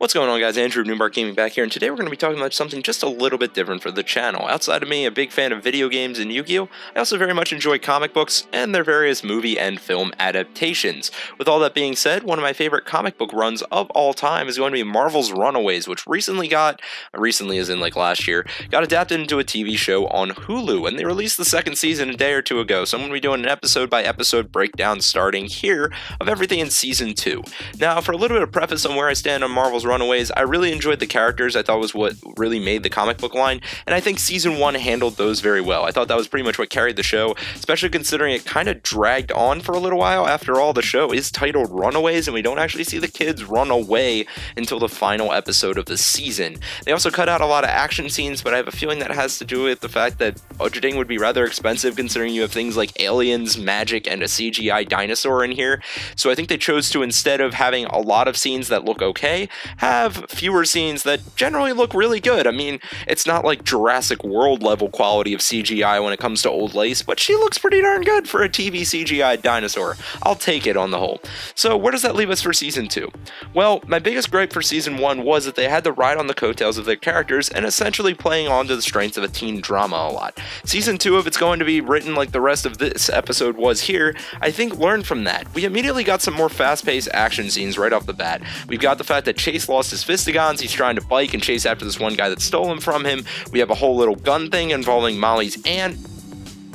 What's going on, guys? Andrew Newmark Gaming back here, and today we're going to be talking about something just a little bit different for the channel. Outside of me, a big fan of video games and Yu-Gi-Oh!, I also very much enjoy comic books and their various movie and film adaptations. With all that being said, one of my favorite comic book runs of all time is going to be Marvel's Runaways, which recently as in like last year, got adapted into a TV show on Hulu, and they released the second season a day or two ago, so I'm going to be doing an episode-by-episode breakdown starting here of everything in Season 2. Now, for a little bit of preface on where I stand on Marvel's Runaways, I really enjoyed the characters. I thought was what really made the comic book line, and I think Season 1 handled those very well. I thought that was pretty much what carried the show, especially considering it kind of dragged on for a little while. After all, the show is titled Runaways, and we don't actually see the kids run away until the final episode of the season. They also cut out a lot of action scenes, but I have a feeling that has to do with the fact that budgeting would be rather expensive considering you have things like aliens, magic, and a CGI dinosaur in here. So I think they chose to, instead of having a lot of scenes that look okay, have fewer scenes that generally look really good. I mean, it's not like Jurassic World level quality of CGI when it comes to Old Lace, but she looks pretty darn good for a TV CGI dinosaur. I'll take it on the whole. So where does that leave us for Season 2? Well, my biggest gripe for Season 1 was that they had to ride on the coattails of their characters and essentially playing onto the strengths of a teen drama a lot. Season 2, if it's going to be written like the rest of this episode was here, I think learned from that. We immediately got some more fast-paced action scenes right off the bat. We've got the fact that Chase lost his fistigons, he's trying to bike and chase after this one guy that stole them from him. We have a whole little gun thing involving Molly's aunt,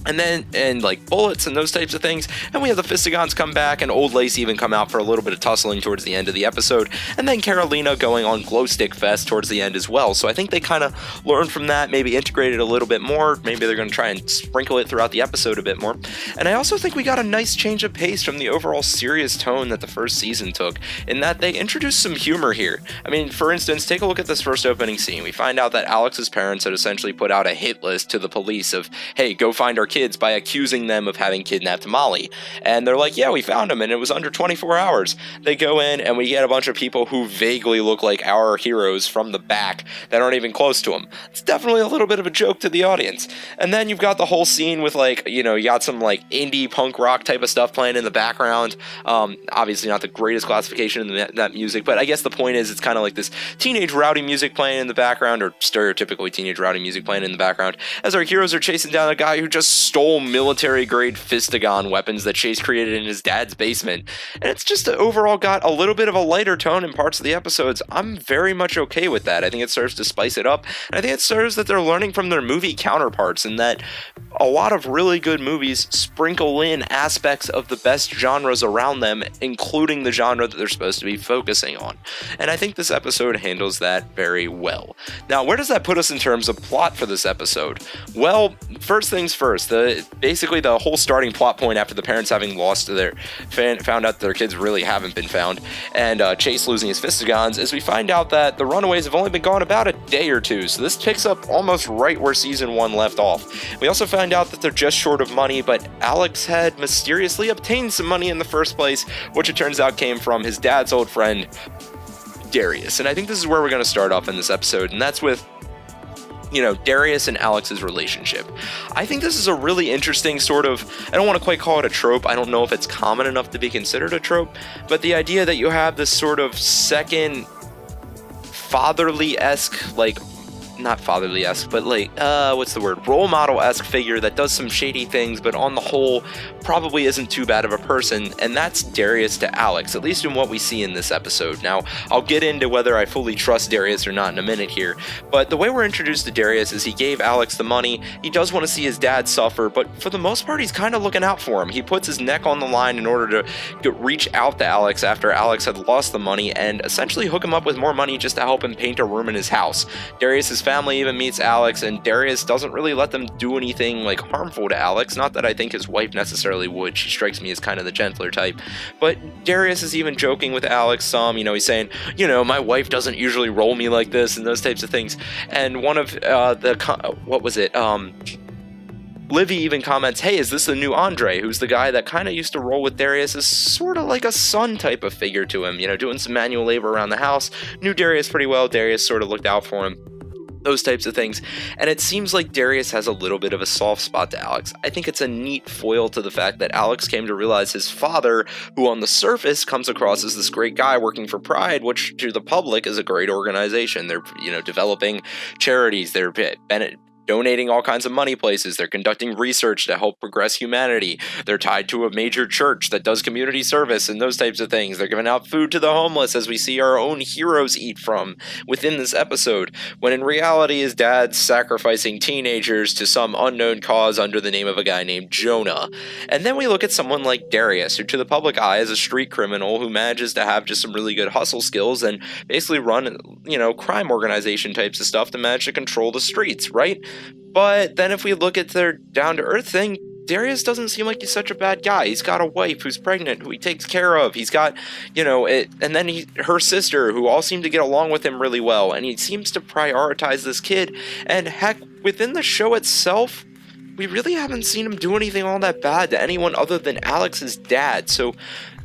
and like bullets and those types of things, and we have the Fistigons come back, and Old Lace even come out for a little bit of tussling towards the end of the episode, and then Carolina going on Glow Stick Fest towards the end as well. So I think they kind of learned from that, maybe integrated a little bit more, maybe they're going to try and sprinkle it throughout the episode a bit more. And I also think we got a nice change of pace from the overall serious tone that the first season took, in that they introduced some humor here. I mean, for instance, take a look at this first opening scene. We find out that Alex's parents had essentially put out a hit list to the police of, hey, go find our kids, by accusing them of having kidnapped Molly. And they're like, yeah, we found him, and it was under 24 hours. They go in, and we get a bunch of people who vaguely look like our heroes from the back that aren't even close to him. It's definitely a little bit of a joke to the audience. And then you've got the whole scene with, like, you know, you got some, like, indie punk rock type of stuff playing in the background. Obviously not the greatest classification in that music, but I guess the point is it's kind of like this teenage rowdy music playing in the background, or stereotypically teenage rowdy music playing in the background, as our heroes are chasing down a guy who just stole military-grade Fistigon weapons that Chase created in his dad's basement. And it's just overall got a little bit of a lighter tone in parts of the episodes. I'm very much okay with that. I think it serves to spice it up, and I think it serves that they're learning from their movie counterparts, and that a lot of really good movies sprinkle in aspects of the best genres around them, including the genre that they're supposed to be focusing on. And I think this episode handles that very well. Now, where does that put us in terms of plot for this episode? Well, first things first, basically the whole starting plot point after the parents having found out their kids really haven't been found, and Chase losing his Fistigons, is we find out that the Runaways have only been gone about a day or two, so this picks up almost right where Season 1 left off. We also find out that they're just short of money, but Alex had mysteriously obtained some money in the first place, which it turns out came from his dad's old friend, Darius. And I think this is where we're going to start off in this episode, and that's with, you know, Darius and Alex's relationship. I think this is a really interesting sort of, I don't want to quite call it a trope, I don't know if it's common enough to be considered a trope, but the idea that you have this sort of second fatherly-esque, like, not fatherly-esque, but like, what's the word? Role model-esque figure that does some shady things, but on the whole, probably isn't too bad of a person, and that's Darius to Alex, at least in what we see in this episode. Now, I'll get into whether I fully trust Darius or not in a minute here, but the way we're introduced to Darius is he gave Alex the money, he does want to see his dad suffer, but for the most part, he's kind of looking out for him. He puts his neck on the line in order to reach out to Alex after Alex had lost the money, and essentially hook him up with more money just to help him paint a room in his house. Darius's family even meets Alex, and Darius doesn't really let them do anything like harmful to Alex. Not that I think his wife necessarily would, she strikes me as kind of the gentler type, but Darius is even joking with Alex some, you know, he's saying, you know, my wife doesn't usually roll me like this, and those types of things. And one of Livy even comments, hey, is this the new Andre, who's the guy that kind of used to roll with Darius as sort of like a son type of figure to him, you know, doing some manual labor around the house, knew Darius pretty well, Darius sort of looked out for him. those types of things. And it seems like Darius has a little bit of a soft spot to Alex. I think it's a neat foil to the fact that Alex came to realize his father, who on the surface comes across as this great guy working for Pride, which to the public is a great organization. They're, developing charities, they're donating all kinds of money places. They're conducting research to help progress humanity. They're tied to a major church that does community service and those types of things. They're giving out food to the homeless, as we see our own heroes eat from within this episode, when in reality his dad's sacrificing teenagers to some unknown cause under the name of a guy named Jonah. And then we look at someone like Darius, who to the public eye is a street criminal who manages to have just some really good hustle skills and basically run, crime organization types of stuff to manage to control the streets, right? But then if we look at their down-to-earth thing, Darius doesn't seem like he's such a bad guy. He's got a wife who's pregnant, who he takes care of. He's got, and then her sister, who all seem to get along with him really well. And he seems to prioritize this kid. And heck, within the show itself, we really haven't seen him do anything all that bad to anyone other than Alex's dad. So,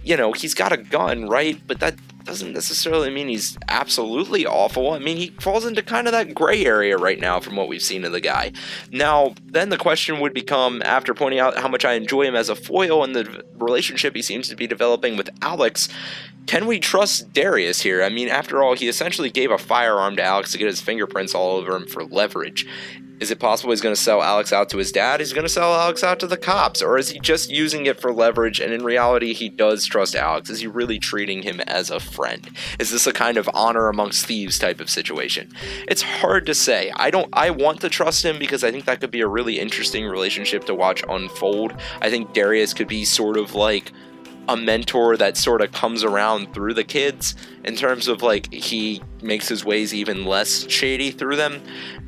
he's got a gun, right? But that doesn't necessarily mean he's absolutely awful. I mean, he falls into kind of that gray area right now from what we've seen of the guy. Now, then the question would become, after pointing out how much I enjoy him as a foil and the relationship he seems to be developing with Alex, can we trust Darius here? I mean, after all, he essentially gave a firearm to Alex to get his fingerprints all over him for leverage. Is it possible he's going to sell Alex out to his dad? He's going to sell Alex out to the cops? Or is he just using it for leverage, and in reality he does trust Alex? Is he really treating him as a friend? Is this a kind of honor amongst thieves type of situation? It's hard to say. I want to trust him because I think that could be a really interesting relationship to watch unfold. I think Darius could be sort of like a mentor that sort of comes around through the kids in terms of like he makes his ways even less shady through them.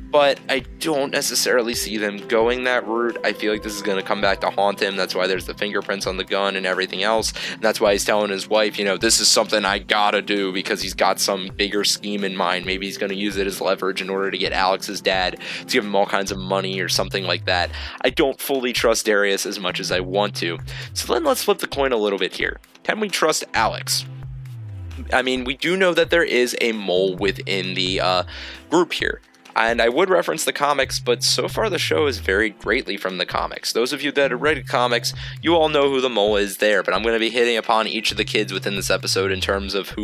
But I don't necessarily see them going that route. I feel like this is going to come back to haunt him. That's why there's the fingerprints on the gun and everything else. And that's why he's telling his wife, this is something I gotta do, because he's got some bigger scheme in mind. Maybe he's going to use it as leverage in order to get Alex's dad to give him all kinds of money or something like that. I don't fully trust Darius as much as I want to. So then let's flip the coin a little bit here. Can we trust Alex? I mean, we do know that there is a mole within the group here. And I would reference the comics, but so far the show has varied greatly from the comics. Those of you that have read comics, you all know who the mole is there, but I'm going to be hitting upon each of the kids within this episode in terms of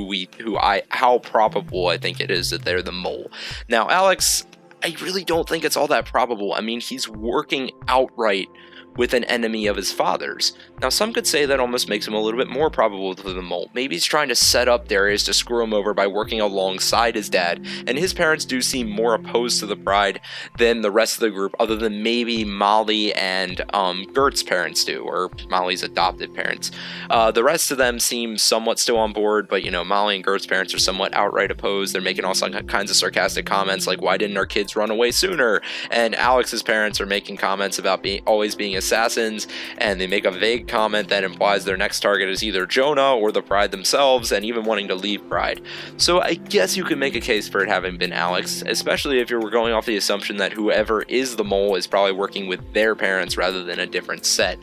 how probable I think it is that they're the mole. Now, Alex, I really don't think it's all that probable. I mean, he's working outright with an enemy of his father's. Now, some could say that almost makes him a little bit more probable to the mole. Maybe he's trying to set up Darius to screw him over by working alongside his dad, and his parents do seem more opposed to the Pride than the rest of the group, other than maybe Molly and Gert's parents do, or Molly's adopted parents. The rest of them seem somewhat still on board, but Molly and Gert's parents are somewhat outright opposed. They're making all kinds of sarcastic comments like, why didn't our kids run away sooner? And Alex's parents are making comments about always being assassins, and they make a vague comment that implies their next target is either Jonah or the Pride themselves, and even wanting to leave Pride. So I guess you could make a case for it having been Alex, especially if you were going off the assumption that whoever is the mole is probably working with their parents rather than a different set.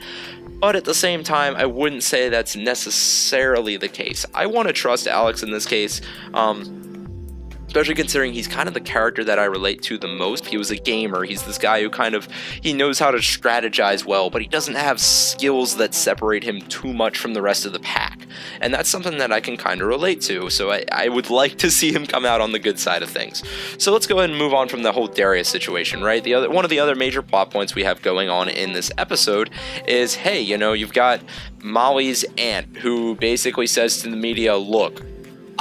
But at the same time, I wouldn't say that's necessarily the case. I want to trust Alex in this case, especially considering he's kind of the character that I relate to the most. He was a gamer. He's this guy who he knows how to strategize well, but he doesn't have skills that separate him too much from the rest of the pack. And that's something that I can kind of relate to. So I would like to see him come out on the good side of things. So let's go ahead and move on from the whole Darius situation, right? One of the other major plot points we have going on in this episode is, hey, you've got Molly's aunt who basically says to the media, look,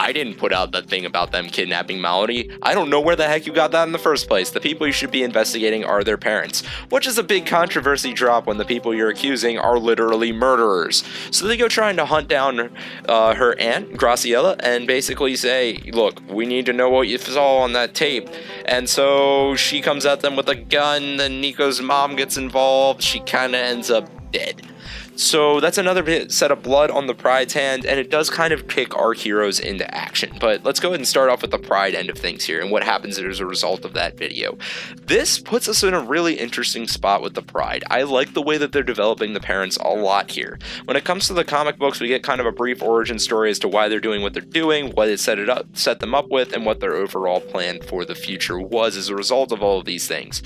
I didn't put out that thing about them kidnapping Molly. I don't know where the heck you got that in the first place. The people you should be investigating are their parents, which is a big controversy drop when the people you're accusing are literally murderers. So they go trying to hunt down her aunt, Graciela, and basically say, look, we need to know what you saw on that tape. And so she comes at them with a gun, then Nico's mom gets involved. She kind of ends up dead. So that's another set of blood on the Pride's hand, and it does kind of kick our heroes into action. But let's go ahead and start off with the Pride end of things here and what happens as a result of that video. This puts us in a really interesting spot with the Pride. I like the way that they're developing the parents a lot here. When it comes to the comic books, we get kind of a brief origin story as to why they're doing what they're doing, what it set them up with, and what their overall plan for the future was as a result of all of these things.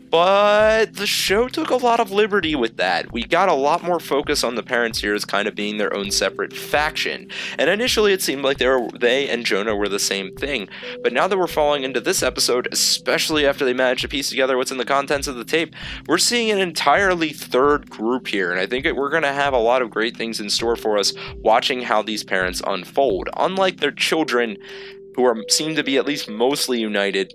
But the show took a lot of liberty with that. We got a lot more focus on the parents here as kind of being their own separate faction. And initially it seemed like they and Jonah were the same thing. But now that we're falling into this episode, especially after they managed to piece together what's in the contents of the tape, we're seeing an entirely third group here. And I think we're going to have a lot of great things in store for us watching how these parents unfold. Unlike their children, who seem to be at least mostly united,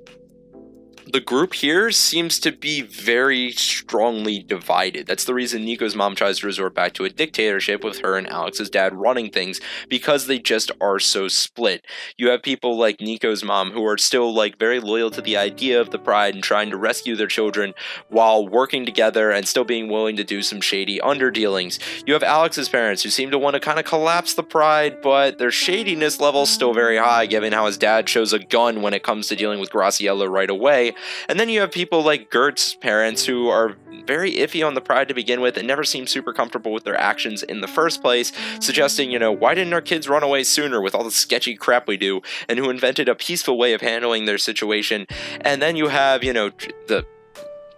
the group here seems to be very strongly divided. That's the reason Nico's mom tries to resort back to a dictatorship with her and Alex's dad running things, because they just are so split. You have people like Nico's mom who are still very loyal to the idea of the Pride and trying to rescue their children while working together and still being willing to do some shady underdealings. You have Alex's parents who seem to want to kind of collapse the Pride, but their shadiness level is still very high given how his dad shows a gun when it comes to dealing with Graciela right away. And then you have people like Gert's parents who are very iffy on the Pride to begin with and never seem super comfortable with their actions in the first place, suggesting, why didn't our kids run away sooner with all the sketchy crap we do, and who invented a peaceful way of handling their situation. And then you have, the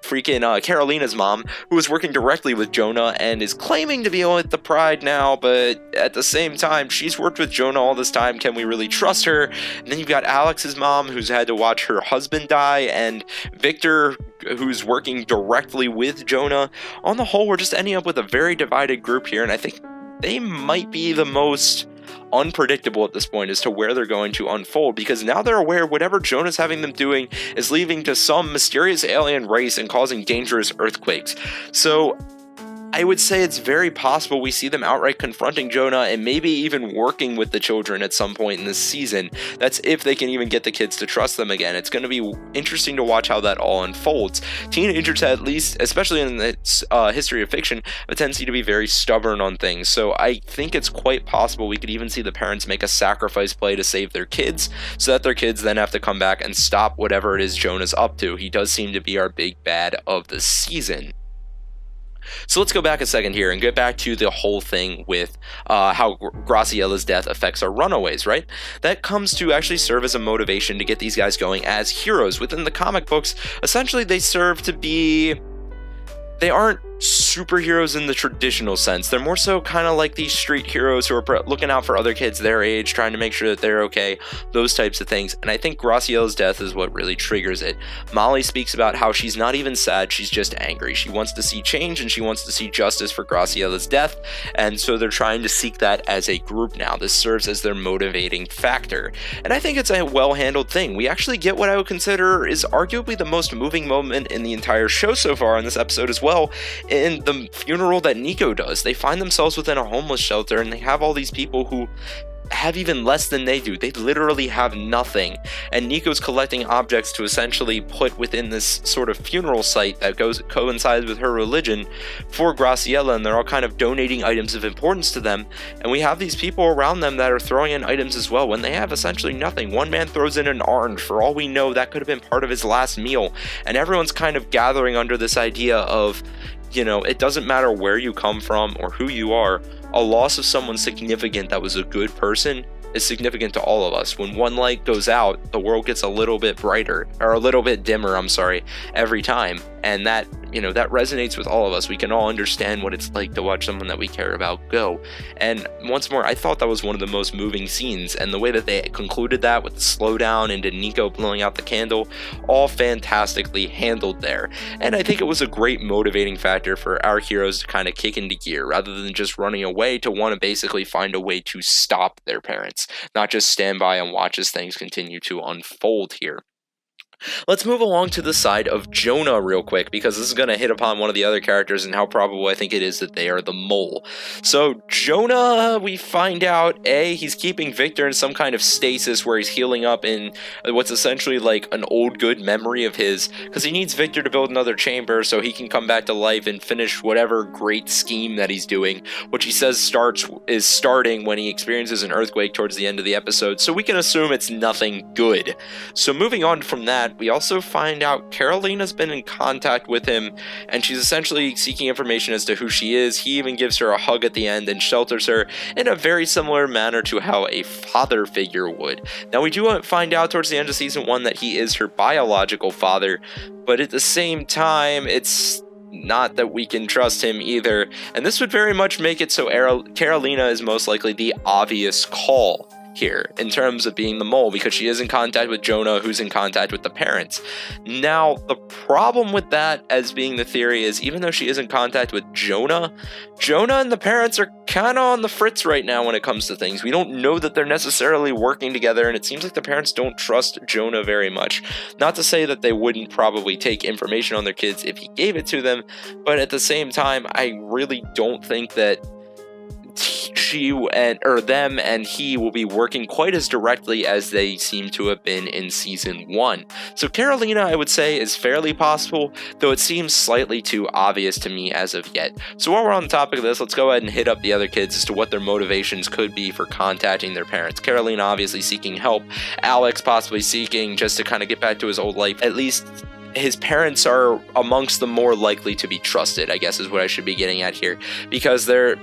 freaking Carolina's mom, who is working directly with Jonah and is claiming to be with the Pride now, but at the same time, she's worked with Jonah all this time. Can we really trust her? And then you've got Alex's mom, who's had to watch her husband die, and Victor, who's working directly with Jonah. On the whole, we're just ending up with a very divided group here, and I think they might be the most unpredictable at this point as to where they're going to unfold, because now they're aware whatever Jonah's having them doing is leading to some mysterious alien race and causing dangerous earthquakes. So I would say it's very possible we see them outright confronting Jonah and maybe even working with the children at some point in this season. That's if they can even get the kids to trust them again. It's going to be interesting to watch how that all unfolds. Teenagers, at least, especially in its history of fiction, have a tendency to be very stubborn on things. So I think it's quite possible we could even see the parents make a sacrifice play to save their kids, so that their kids then have to come back and stop whatever it is Jonah's up to. He does seem to be our big bad of the season. So let's go back a second here and get back to the whole thing with how Graciela's death affects our Runaways, right? That comes to actually serve as a motivation to get these guys going as heroes. Within the comic books, essentially they serve to be... They aren't superheroes in the traditional sense. They're more so kind of like these street heroes who are looking out for other kids their age, trying to make sure that they're okay, those types of things. And I think Graciela's death is what really triggers it. Molly speaks about how she's not even sad, she's just angry. She wants to see change and she wants to see justice for Graciela's death, and so they're trying to seek that as a group now. This serves as their motivating factor. And I think it's a well-handled thing. We actually get what I would consider is arguably the most moving moment in the entire show so far in this episode as well, in the funeral that Nico does. They find themselves within a homeless shelter and they have all these people who have even less than they do. They literally have nothing, and Nico's collecting objects to essentially put within this sort of funeral site that coincides with her religion for Graciela, and they're all kind of donating items of importance to them, and we have these people around them that are throwing in items as well when they have essentially nothing. One man throws in an orange. For all we know, that could have been part of his last meal, and everyone's kind of gathering under this idea of, it doesn't matter where you come from or who you are, a loss of someone significant that was a good person is significant to all of us. When one light goes out, the world gets a little bit brighter, or a little bit dimmer, every time. And that, that resonates with all of us. We can all understand what it's like to watch someone that we care about go. And once more, I thought that was one of the most moving scenes, and the way that they concluded that with the slowdown into Nico blowing out the candle, all fantastically handled there. And I think it was a great motivating factor for our heroes to kind of kick into gear, rather than just running away, to want to basically find a way to stop their parents, not just stand by and watch as things continue to unfold here. Let's move along to the side of Jonah real quick, because this is going to hit upon one of the other characters and how probable I think it is that they are the mole. So Jonah, we find out, he's keeping Victor in some kind of stasis where he's healing up in what's essentially like an old good memory of his, because he needs Victor to build another chamber so he can come back to life and finish whatever great scheme that he's doing, which he says is starting when he experiences an earthquake towards the end of the episode, so we can assume it's nothing good. So moving on from that, we also find out Carolina's been in contact with him, and she's essentially seeking information as to who she is. He even gives her a hug at the end and shelters her in a very similar manner to how a father figure would. Now, we do find out towards the end of season 1 that he is her biological father, but at the same time, it's not that we can trust him either, and this would very much make it so Carolina is most likely the obvious call here in terms of being the mole, because she is in contact with Jonah, who's in contact with the parents. Now, the problem with that as being the theory is, even though she is in contact with Jonah and the parents are kind of on the fritz right now when it comes to things. We don't know that they're necessarily working together, and it seems like the parents don't trust Jonah very much. Not to say that they wouldn't probably take information on their kids if he gave it to them, but at the same time, I really don't think that them and he will be working quite as directly as they seem to have been in season 1. So Carolina, I would say, is fairly possible, though it seems slightly too obvious to me as of yet. So while we're on the topic of this, let's go ahead and hit up the other kids as to what their motivations could be for contacting their parents. Carolina obviously seeking help, Alex possibly seeking just to kind of get back to his old life. At least his parents are amongst the more likely to be trusted, I guess is what I should be getting at here, because they're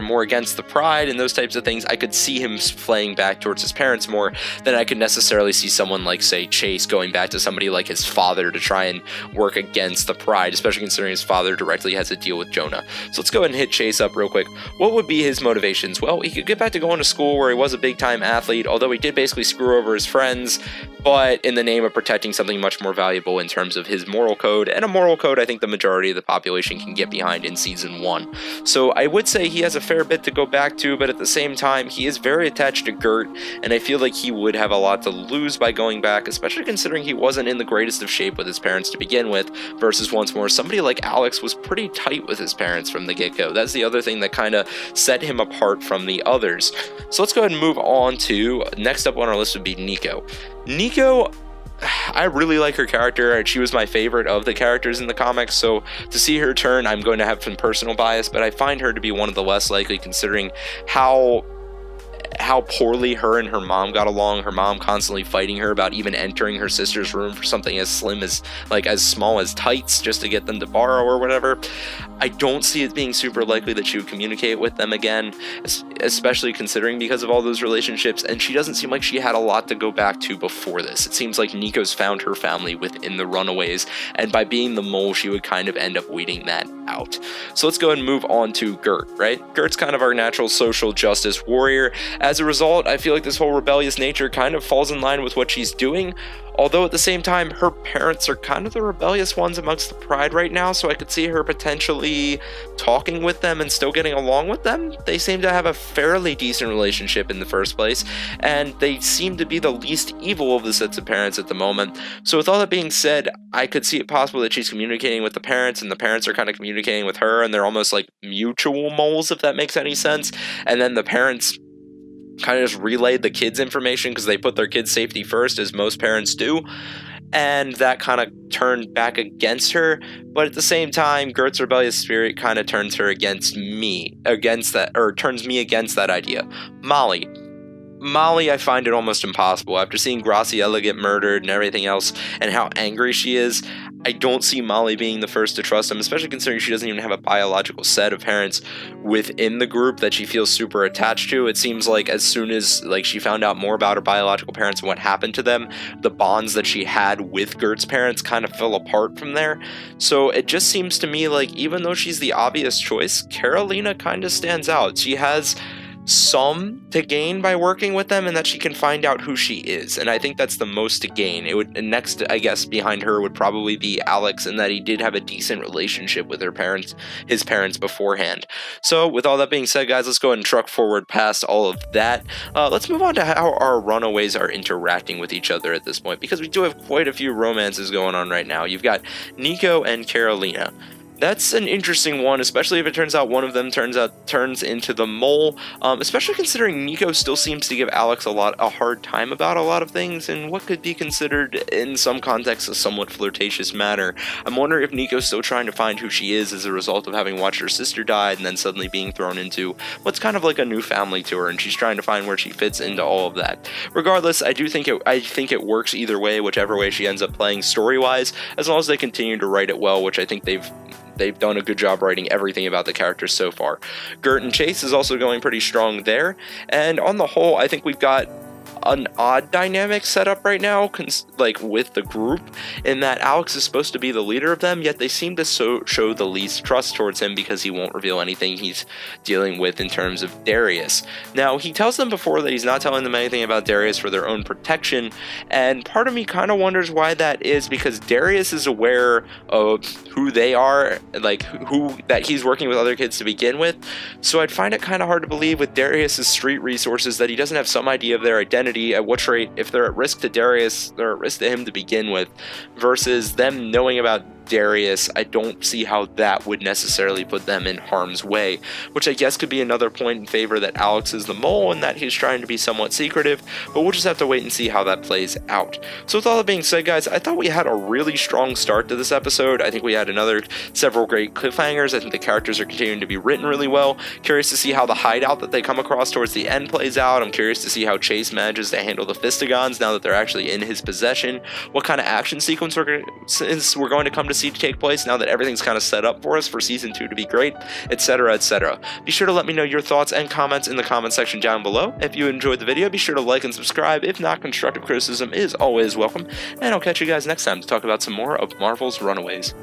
more against the pride and those types of things. I could see him playing back towards his parents more than I could necessarily see someone like, say, Chase going back to somebody like his father to try and work against the pride, especially considering his father directly has a deal with Jonah. So let's go ahead and hit Chase up real quick. What would be his motivations? Well, he could get back to going to school where he was a big-time athlete, although he did basically screw over his friends, but in the name of protecting something much more valuable in terms of his moral code, and a moral code I think the majority of the population can get behind in season 1. So I would say he has a fair bit to go back to, but at the same time, he is very attached to Gert, and I feel like he would have a lot to lose by going back, especially considering he wasn't in the greatest of shape with his parents to begin with, versus once more, somebody like Alex was pretty tight with his parents from the get-go. That's the other thing that kind of set him apart from the others. So let's go ahead and move on to, next up on our list would be Nico. Nico, I really like her character. She was my favorite of the characters in the comics, so to see her turn, I'm going to have some personal bias, but I find her to be one of the less likely, considering how poorly her and her mom got along. Her mom constantly fighting her about even entering her sister's room for something as small as tights just to get them to borrow or whatever. I don't see it being super likely that she would communicate with them again, especially considering because of all those relationships, and she doesn't seem like she had a lot to go back to before this. It seems like Nico's found her family within the Runaways, and by being the mole, she would kind of end up weeding that out. So let's go ahead and move on to Gert, right? Gert's kind of our natural social justice warrior. As a result, I feel like this whole rebellious nature kind of falls in line with what she's doing, although at the same time, her parents are kind of the rebellious ones amongst the pride right now, so I could see her potentially talking with them and still getting along with them. They seem to have a fairly decent relationship in the first place, and they seem to be the least evil of the sets of parents at the moment. So with all that being said, I could see it possible that she's communicating with the parents, and the parents are kind of communicating with her, and they're almost like mutual moles, if that makes any sense. And then the parents kind of just relayed the kids' information because they put their kids' safety first, as most parents do, and that kind of turned back against her. But at the same time, Gert's rebellious spirit kind of turns her against me, turns me against that idea. Molly, I find it almost impossible. After seeing Graciela get murdered and everything else, and how angry she is, I don't see Molly being the first to trust him, especially considering she doesn't even have a biological set of parents within the group that she feels super attached to. It seems like as soon as she found out more about her biological parents and what happened to them, the bonds that she had with Gert's parents kind of fell apart from there. So it just seems to me like even though she's the obvious choice, Carolina kind of stands out. She has some to gain by working with them, and that she can find out who she is, and I think that's the most to gain. It would next, I guess, behind her would probably be Alex, and that he did have a decent relationship with his parents beforehand. So with all that being said, guys, let's go ahead and truck forward past all of that. Let's move on to how our runaways are interacting with each other at this point, because we do have quite a few romances going on right now. You've got Nico and Carolina. That's an interesting one, especially if it turns out one of them turns into the mole, especially considering Nico still seems to give Alex a hard time about a lot of things, and what could be considered in some contexts a somewhat flirtatious matter. I'm wondering if Nico's still trying to find who she is as a result of having watched her sister die and then suddenly being thrown into what's kind of like a new family to her, and she's trying to find where she fits into all of that. Regardless, I think it works either way, whichever way she ends up playing story-wise, as long as they continue to write it well, which I think they've done a good job writing everything about the characters so far. Gert and Chase is also going pretty strong there, and on the whole, I think we've got an odd dynamic set up right now, like with the group, in that Alex is supposed to be the leader of them, yet they seem to show the least trust towards him because he won't reveal anything he's dealing with in terms of Darius. Now, he tells them before that he's not telling them anything about Darius for their own protection, and part of me kind of wonders why that is, because Darius is aware of who they are, like that he's working with other kids to begin with, so I'd find it kind of hard to believe with Darius's street resources that he doesn't have some idea of their identity, at which rate, if they're at risk to Darius, they're at risk to him to begin with, versus them knowing about Darius. I don't see how that would necessarily put them in harm's way, which I guess could be another point in favor that Alex is the mole and that he's trying to be somewhat secretive, but we'll just have to wait and see how that plays out. So with all that being said, guys, I thought we had a really strong start to this episode. I think we had several great cliffhangers. I think the characters are continuing to be written really well. Curious to see how the hideout that they come across towards the end plays out. I'm curious to see how Chase manages to handle the Fistigons now that they're actually in his possession. What kind of action sequence we're going to come to see to take place now that everything's kind of set up for us for season 2 to be great, etc., etc. Be sure to let me know your thoughts and comments in the comment section down below. If you enjoyed the video, be sure to like and subscribe. If not, constructive criticism is always welcome, and I'll catch you guys next time to talk about some more of Marvel's Runaways.